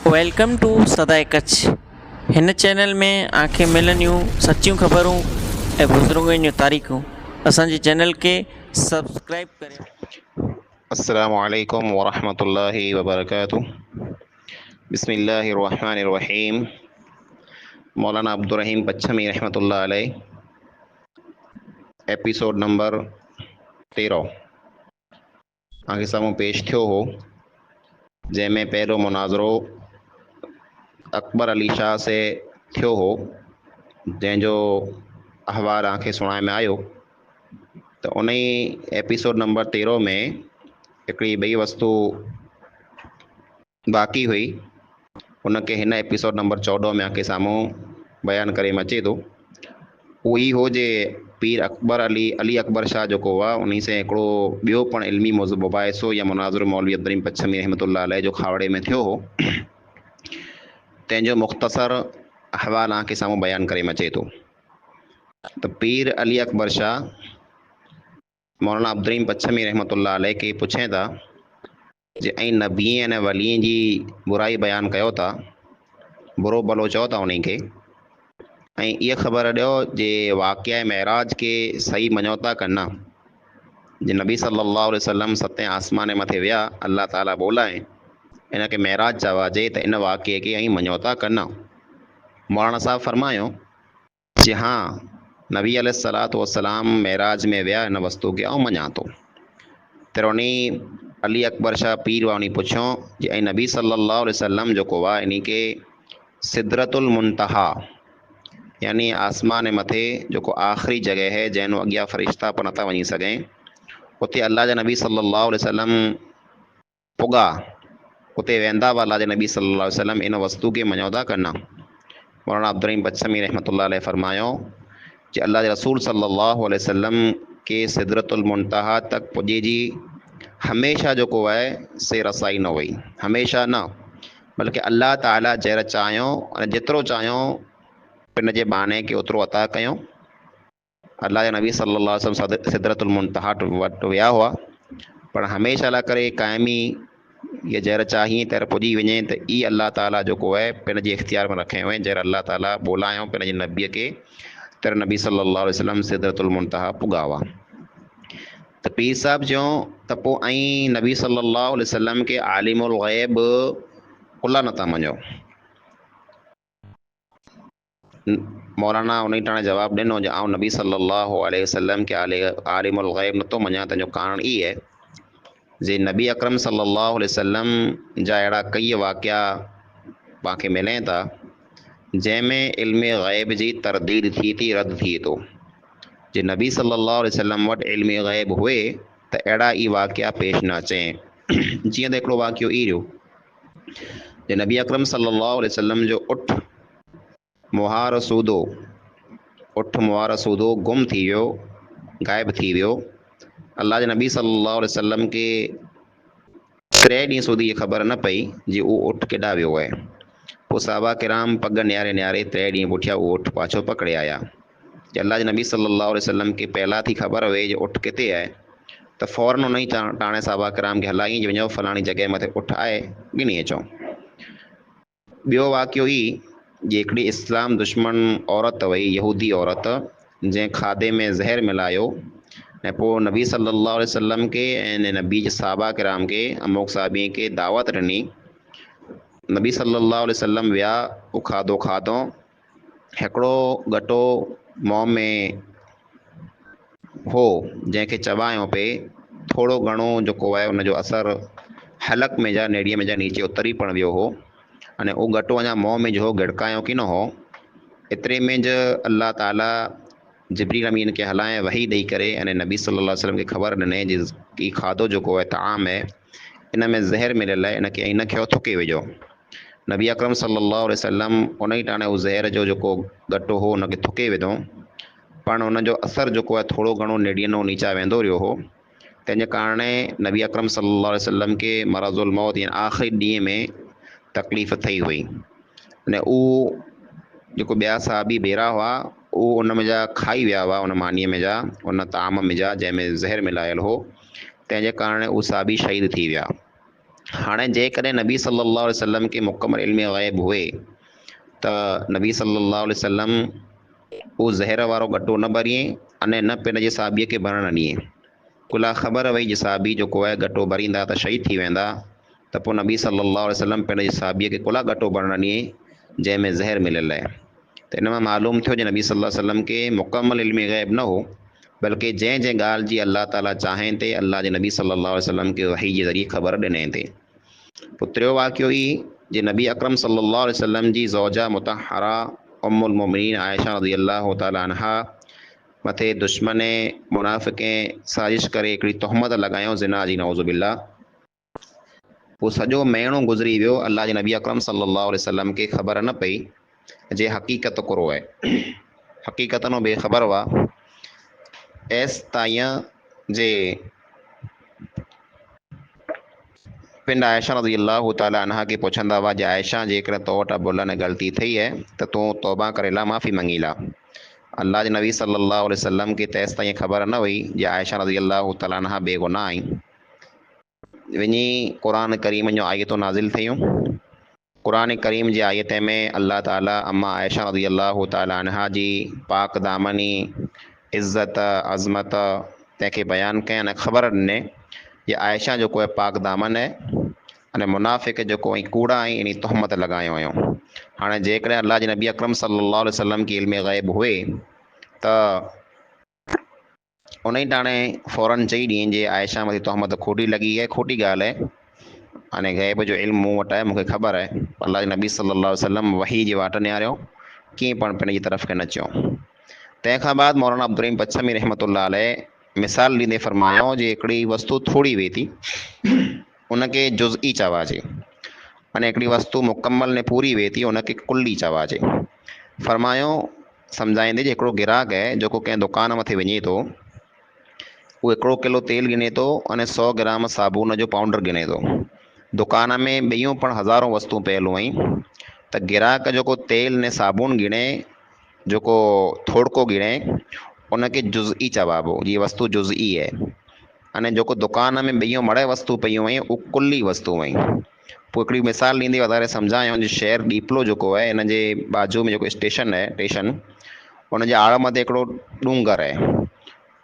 Welcome to सदाए कच्छ। हिन channel में आंखें मिलनियूं सच्चियूं ख़बरूं ऐं बुज़ुर्गनि जूं तारीख़ूं। असांजे चैनल के सब्सक्राइब करियो। अस्सलामु अलैकुम वरहमतुल्लाहि वबरकातुहू। बिस्मिल्लाहिर्रहमानिर्रहीम। मौलाना अब्दुर रहीम पच्छमी रहमतुल्लाह अलैह। एपिसोड नंबर 13 आगे साम्हूं पेश थियो हो, जंहिंमें पहिरियों मुनाज़रो अकबर अली शाह से थियो हो, जंहिंजो अहवाल आंखे सुणाए में आयो। त उन ई एपिसोड नंबर 13 में हिकिड़ी ॿई वस्तु बाक़ी हुई, उनखे हिन एपिसोड नंबर 14 में आंखे साम्हूं बयानु करे अचे थो। उहो ई हो जे पीर अकबर अली अकबर शाह जेको हुआ, उन से हिकिड़ो ॿियो पिणु इल्मी मुबाहिसो या मुनाज़रो मौलवी अब्दुल रहीम पच्छमी रहमतुल्लाह अलैह जो खावड़े में थियो हो, तंहिंजो मुख़्तसर अहवाल आंखे साम्हूं बयानु करे अचे थो। त पीर अली अकबर शाह मौलाना अब्दुल रहीम पच्छमी रहमतुल्लाह अलैह खे पुछे था जे ऐं नबी ऐं वलीअ जी बुराई बयानु कयो था, बुरो भलो चओ था उन्हनि खे, ऐं इहा ख़बर ॾियो जे वाक़िया महराज के सही मञो था कन्ना, जे नबी सल्लल्लाहु अलैहि वसल्लम सतें आसमान मथे विया, अल्लाह ताला बोलाए इनखे महराज चवाजे, त इन वाक़िए खे ऐं मञो था कन्ना। मौलाना साहब फरमायो जे हाँ, नबी अलैहिस्सलातु वस्सलाम महराज में विया, इन वस्तु खे ऐं मञा थो। तर उन अली अकबर शाह पीर हुआ, उन पुछियो जे ऐं नबी सल्लल्लाहु अलैहि वसल्लम जेको हुआ, इन खे सिदरतुल मुंतहा यानी आसमान मथे जेको आख़िरी जॻह है, जंहिं अॻियां फ़रिश्ता पर नथा वञी सघनि, उते अल्लाह जा नबी सल्लल्लाहु अलैहि वसल्लम पुॻा, उते वेंदा हुआ अल्लाह जे नबी सल्लल्लाहु अलैहि वसल्लम, इन वस्तु खे मञो था कन्ना। मौलाना अब्दुल रहीम पच्छमी रहमतुल्लाह अलैह फरमायो जे अल्लाह जे रसूल सल्लल्लाहु अलैहि वसल्लम के सिदरतुल मुंतहा तक पुॼे जी हमेशा जेको आहे से रसाई न हुई, हमेशा न, बल्कि अल्लाह ताला जहिड़ा चाहियो ऐं जेतिरो चाहियो पिन जे बाने खे ओतिरो अता कयूं। अल्लाह जा नबी सल्लल्लाहु अलैहि वसल्लम सिदरतुल मुंतहा वटि विया हुआ, पर हमेशा लाइ करे क़ाइमी ये जहिड़ा चाहिए तर पुॼी वञे, त ई अल्लाह ताला जेको आहे पिन जे इख़्तियार में रखे हुए, जहिड़ा अल्लाह ताला बोलायो पिन जे नबीअ खे, तर नबी सल्लल्लाहु अलैहि वसल्लम सिदरतुल मुंतहा पुॻा हुआ। त पीर साहब चयो त पोइ ऐं नबी सल्लल्लाहु अलैहि वसल्लम खे आलिमुल ग़ैब कुल्ला नथा मञो। मौलाना उन टाणे जवाबु ॾिनो जे आउं नबी सल्लल्लाहु अलैहि वसल्लम खे आलिमुल ग़ैब नथो मञा, तंहिंजो कारण ई आहे जे नबी अकरम सल्लल्लाहु अलैहि वसल्लम जा अहिड़ा कई वाक़िया तव्हांखे मिले था जंहिंमें इल्म ग़ैब जी तरदीद थी थी, रद्द थिए थो। जे नबी सल्लल्लाहु अलैहि वसल्लम वटि इल्म ग़ैब हुए त अहिड़ा ई वाक़िया पेश न अचे। जीअं त हिकिड़ो वाक़ियो ई रहियो जे नबी अकरम सल्लल्लाहु अलैहि वसल्लम जो उठ मुहार सूदो गुम थी वियो, ग़ाइब थी वियो। अल्लाह जे नबी सल्लल्लाहु अलैहि वसल्लम खे 3 ॾींहं सूदी इहा ख़बर न पई जे उहो उठ केॾां वियो आहे। पोइ साहबा किराम पग निहारे निहारे 3 ॾींहं पुठियां उहो उठ पाछो पकड़े आया। जे अल्लाह जे नबी सल्लल्लाहु अलैहि वसल्लम खे पहिला थी ख़बर हुई जे उठ किथे आहे, त फ़ौरन उन ई टाणे साहबा किराम खे हलाई जे वञो फलाणी जॻह मथे उठ आहे, गिनी अचो। ॿियो वाक़ियो ई जे हिकिड़ी इस्लाम दुश्मन औरत हुई, यहूदी औरत, जंहिं खाधे में ज़हर मिलायो ऐं पोइ नबी सल्लल्लाहु अलैहि वसल्लम खे ऐं नबी जे साहबा किराम खे, अमोक साहबी खे दावत ॾिनी। नबी सल्लल्लाहु अलैहि वसल्लम विया, उहो खाधो खाधो, हिकिड़ो गटो मुंहं में हो जंहिंखे चबायो पे, थोरो घणो जेको आहे उनजो असरु हलक में जा, नेड़ीअ में जा नीचे उतरी पण वियो हो, अने उहो गटो अञा मुंहं में जो गिड़कायो की न हो, एतिरे में ज अल्लाह ताला जिब्रील अमीन खे हलाए वही ॾेई करे अने नबी सल्लल्लाहु अलैहि वसल्लम खे ख़बर ॾिने जे ई खाधो जेको आहे ताम आहे, इन में ज़हर मिलियल आहे, इन खे थुके विझो। नबी अकरम सल्लल्लाहु अलैहि वसल्लम उन ई टाणे उहो ज़हर जो जेको गटो हो उनखे थुके विधो, पण उनजो असरु जेको आहे थोरो घणो नेड़ीअ नीचा वेंदो रहियो हो। तंहिंजे कारण नबी अकरम सल्लल्लाहु अलैहि वसल्लम खे मरज़ुल मौत या आख़िरी ॾींहं में तकलीफ़ थी हुई, अने उहो जेको ॿिया साहबी बेरा हुआ उहो उन में जा खाई विया हुआ, उन मानीअ में जा, उन ताम में जा जंहिंमें ज़हर मिलायल हो, तंहिंजे कारण उहे साहबी शहीद थी विया। हाणे जेकॾहिं नबी सल्लल्लाहु अलैहि वसल्लम के मुकम्मल इल्म ग़ैब हुए त नबी सल्लल्लाहु अलैहि वसल्लम उहो ज़हर वारो गटो न भरिए अने न पिन जे साबीअ खे भरण ॾिए। कुला ख़बर वई जे साबी जेको आहे गटो भरींदा त शहीद थी वेंदा, त पोइ नबी सल्लल्लाहु अलैहि वसल्लम पिन जे साबीअ खे कुला गटो भरण ॾिए जंहिंमें ज़हर मिलियल आहे। त इन मां मालूम थियो जे नबी सल्लल्लाहु अलैहि वसल्लम के मुकम्मल इल्म ग़ैब न हो, बल्कि जंहिं जंहिं ॻाल्हि जी अल्लाह ताला चाहे ते अल्लाह जे नबी सल्लल्लाहु अलैहि वसल्लम खे वही जे ज़रिए ख़बर ॾिने ते। पोइ टियों वाक़ियो ई जे नबी अकरम सल्लल्लाहु अलैहि वसल्लम जी ज़ौजा मुतहरा उम्मुल मोमिनीन आयशा रज़ियल्लाहु ताला अन्हा मथे दुश्मन मुनाफ़िक़ साज़िश करे हिकिड़ी तोहमत लॻायूं ज़िना जी नऊज़ु बिल्लाह। पोइ सॼो महीनो गुज़री वियो, अल्लाह जे नबी अकरम सल्लल्लाहु अलैहि वसल्लम खे ख़बर न पई जे हक़ीक़त कुरो आहे। हक़ीक़त नो बेख़बर हुआ एस ताईं जे पिंड आयशा रज़ियल्लाहु ताला अन्हा खे पुछंदा हुआ जे आयशा जेकॾहिं तो वटि अबुला ने ग़लती थी आहे त तूं तौबा करे ला, माफ़ी मंगी ला। अल्लाह जे नबी सल्लल्लाहु अलैहि वसल्लम खे तेसि ताईं ख़बर न हुई जे आयशा रज़ियल्लाहु ताला अन्हा बेगुनाह आहिनि। वञी क़ुरान करीम जो आयतूं नाज़िल थियूं। क़ुरान करीम जी आयत में अल्लाह ताला अम्मा आयशा रज़ियल्लाहु ताला अन्हा जी पाक दामनी इज़्ज़त अज़मत तंहिंखे बयानु कयनि ऐं ख़बर ॾिने जे आयशा जेको आहे पाक दामन आहे अने मुनाफ़िक़ जेको ऐं कूड़ा ऐं इन तोहमत लॻायूं हुयूं। हाणे जेकॾहिं अल्लाह जे नबी अकरम सल्लल्लाहु अलैहि वसल्लम खे इल्म ग़ैब हुए त उन ई टाणे फ़ौरन चई ॾियनि जे आयशा मथे तोहमत खोटी लॻी आहे, खोटी ॻाल्हि आहे, अने ग़ैब जो इल्मु मूं वटि आहे, मूंखे ख़बर आहे। अल्लाह जे नबी सल्लल्लाहु अलैहि वसल्लम वही जे वाट निहारियो, कीअं पण पिन जी तरफ़ खे न चयो। तंहिंखां बाद मौलाना अब्दुल रहीम पच्छमी रहमतुल्लाह अलैह मिसाल ॾींदे फ़रमायो जे हिकिड़ी वस्तु थोरी वे थी उनखे जुज़ई चवाजे, अने हिकिड़ी वस्तु मुकम्मल ने पूरी वे थी उनखे कुल्ली चवाजे। फ़रमायो सम्झाईंदे जे हिकिड़ो गिराक आहे जेको कंहिं दुकान मथे वञे थो, उहो 1 किलो तेल गिने थो अने 100 ग्राम साबुण जो पाउडर गिने थो। दुकान में ॿियूं पण हज़ारों वस्तू पयल आहिनि, त गिराक जेको तेल ने साबुण गिणे, जेको थोड़को गिणे, उनखे जुज़ई चवाबो, ये वस्तु जुज़ई आहे। अने जेको दुकान में ॿियूं मड़े वस्तू पियूं आहिनि उहे कुल्ली वस्तू आहिनि। पोइ हिकिड़ी मिसाल ॾींदे वधारे सम्झायूं जे शहर डीपलो जेको आहे इन जे बाजू में जेको स्टेशन आहे स्टेशन, उन जे आड़ मथे हिकिड़ो डूंगर आहे।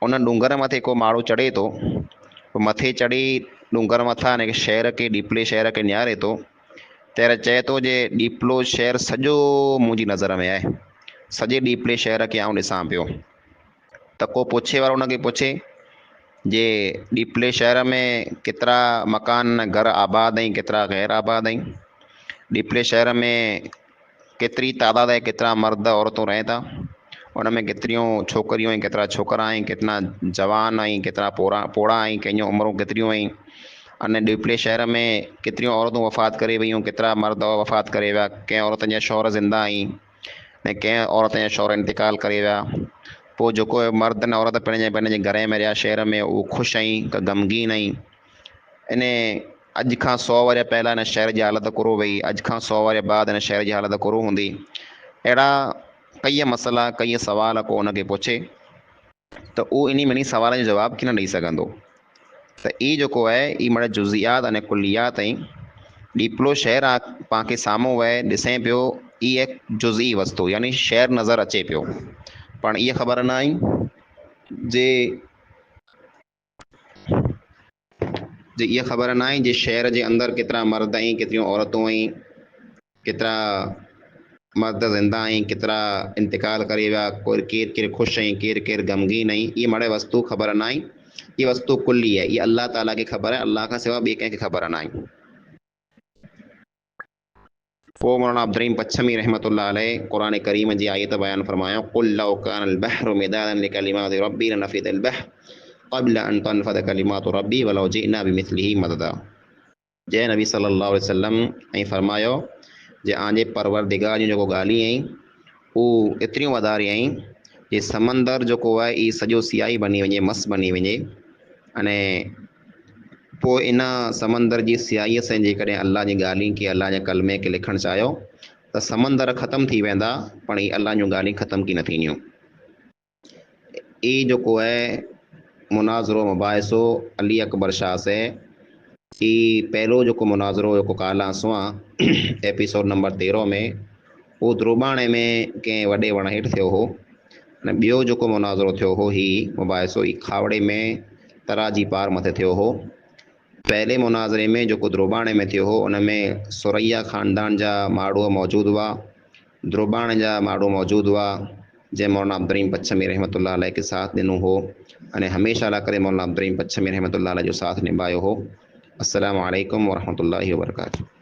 उन डूंगर मथे को माण्हू चढ़े थो, पोइ मथे चढ़ी डूंगर मथां हिन शहर खे डीपले शहर खे निहारे थो, तहिड़े चए थो जे डीपलो शहर सॼो मुंहिंजी नज़र में आहे, सॼे डीपले शहर खे आउं ॾिसां पियो। त को पुछे वारो उनखे पुछे जे डीपले शहर में केतिरा मकान घर आबाद आहिनि, केतिरा गैर आबाद आहिनि, डीपले शहर में केतिरी तादाद आहे, केतिरा मर्द औरतूं रहनि था, उन में केतिरियूं छोकिरियूं आहिनि, केतिरा छोकिरा आहिनि, केतिरा जवान आहिनि, केतिरा पोड़ा आहिनि, कंहिंजूं उमिरूं केतिरियूं आहिनि, अने डीपले शहर में केतिरियूं औरतूं वफ़ात करे वियूं, केतिरा मर्द वफ़ात करे विया, कंहिं औरतुनि जा शौहर ज़िंदा आहिनि ऐं कंहिं औरतुनि जा शौहर इंतिकाल करे विया। पोइ जेको मर्द न औरत पंहिंजे घर में रहिया शहर में, उहो ख़ुशि आहिनि का ग़मगीन आहिनि। इन अॼु खां 100 वर पहिलां हिन शहर जी हालत कुरो वई, अॼु खां 100 वर बाद हिन शहर जी हालत कुरो हूंदी। अहिड़ा कई मसइला कई सवाल को उनखे पुछे त उहो इन में सवाल जो जवाबु कीन ॾेई सघंदो। त ई जेको आहे ई मड़े जुज़ियात अने कुलियात आहिनि। डीपलो शहर आहे पाण खे साम्हूं वहे ॾिसे पियो, इहा जुज़ई वस्तु यानी शहर नज़र अचे पियो, पाण इहा ख़बर न आई जे इहा ख़बर न आहे जे शहर जे अंदरि केतिरा मर्द आहिनि, केतिरियूं औरतूं आहिनि, केतिरा मर्द ज़िंदा आहिनि, केतिरा इंतिकाल करे विया, केरु केरु ख़ुशि आहिनि, केरु केरु ग़मगीन आहिनि, इहा मड़े वस्तु ख़बर न आहे। इहा वस्तु कुल्ली आहे, इहा अल्लाह ताला खे ख़बर आहे, अल्लाह खां सवाइ ॿिए कंहिंखे ख़बर न आहे। पोइ मौलाना अब्दुल रहीम पच्छमी रहमतुल्लाह अलैह क़ुरान करीम जी आयत बयानु फरमायो, कुल लौ कानल बहरु मिदादन लिकलिमाति रब्बी लनफ़िदल बहर क़ब्ल अन तनफ़द कलिमातु रब्बी वलौ जिअना बिमिस्लिही मददा। जय नबी सल्लल्लाहु अलैहि वसल्लम ऐं फरमायो जे आंजे परवरदिगार जूं जेको ॻाल्हियूं आहिनि उहे एतिरियूं वधारे आहिनि जे समंदर जेको आहे इहो सॼो सियाही बनी वञे, मस बनी वञे, अने पोइ इन समंदर जी सियाहीअ सां जेकॾहिं अल्लाह जी ॻाल्हियुनि खे, अल्लाह जे कलमे खे लिखणु चाहियो त समंदर ख़तमु थी वेंदा, पण इहे अल्लाह जूं ॻाल्हियूं ख़तमु की न थींदियूं। ई जेको आहे मुनाज़रो मुबाहिसो अली अकबर शाह से पहलो जो मुनाज़रो जो काल आसूं एपिसोड नंबर 13 में वो द्रोबाणे में कंहिं वॾे वण हेठि थियो हो। अने ॿियो जेको मुनाज़रो थियो हो ही मुबाहिसो ई खावड़े में तराजी पार मथे थियो हो। पहले मुनाज़रे में जेको द्रोबाणे में थियो हो उन में सुरैया ख़ानदान जा माण्हू मौजूदु हुआ, द्रोबाणे जा माण्हू मौजूदु हुआ, जंहिं मौलाना अब्दुर्रहीम पच्छमी रहमतुल्लाह अलैह खे साथ ॾिनो हो अने हमेशह लाइ करे मौलाना अब्दुर्रहीम पच्छमी रहमतुल्लाह अलैह जो साथ निभायो हो। अस्सलामु अलैकुम वरहमतुल्लाहि वबरकातुहू।